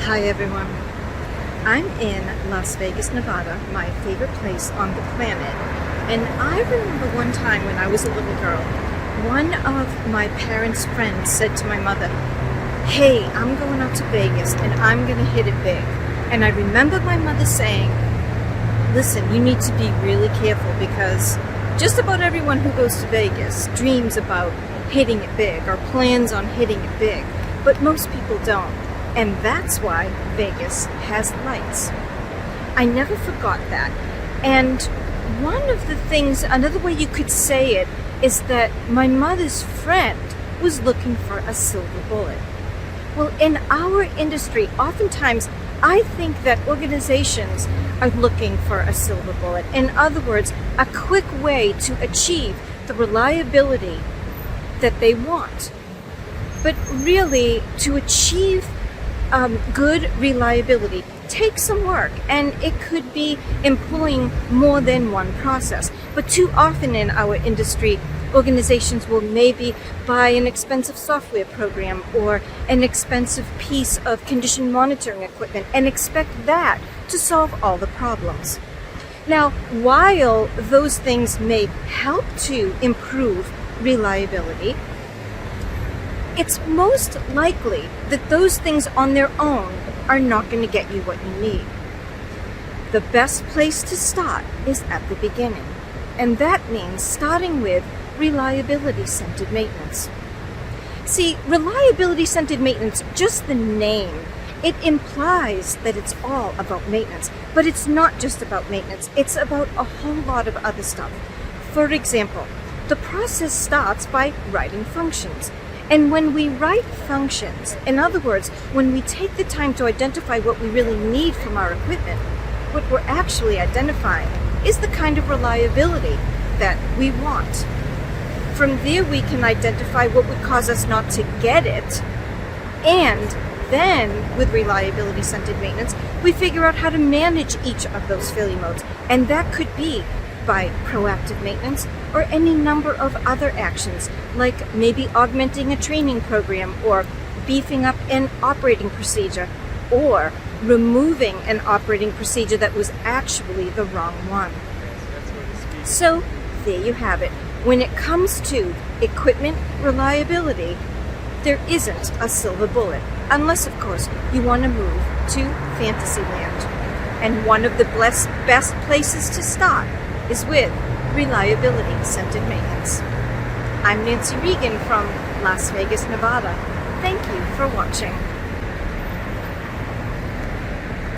Hi everyone. I'm in Las Vegas, Nevada, my favorite place on the planet. And I remember one time when I was a little girl, one of my parents' friends said to my mother, "Hey, I'm going out to Vegas and I'm going to hit it big." And I remember my mother saying, "Listen, you need to be really careful because just about everyone who goes to Vegas dreams about hitting it big or plans on hitting it big, but most people don't. And that's why Vegas has lights." I never forgot that. And one of the things, another way you could say it, is that my mother's friend was looking for a silver bullet. Well, in our industry, oftentimes I think that organizations are looking for a silver bullet. In other words, a quick way to achieve the reliability that they want. But really, to achieve good reliability takes some work, and it could be employing more than one process. But too often in our industry, organizations will maybe buy an expensive software program or an expensive piece of condition monitoring equipment and expect that to solve all the problems. Now, while those things may help to improve reliability, it's most likely that those things on their own are not going to get you what you need. The best place to start is at the beginning, and that means starting with reliability-centered maintenance. See, reliability-centered maintenance, just the name, it implies that it's all about maintenance, but it's not just about maintenance, it's about a whole lot of other stuff. For example, the process starts by writing functions. And when we write functions, in other words, when we take the time to identify what we really need from our equipment, what we're actually identifying is the kind of reliability that we want. From there, we can identify what would cause us not to get it. And then, with reliability-centered maintenance, we figure out how to manage each of those failure modes. And that could be by proactive maintenance or any number of other actions, like maybe augmenting a training program or beefing up an operating procedure or removing an operating procedure that was actually the wrong one. So there you have it. When it comes to equipment reliability, there isn't a silver bullet, unless of course you want to move to Fantasyland. And one of the best places to start is with reliability-centered maintenance. I'm Nancy Regan from Las Vegas, Nevada. Thank you for watching.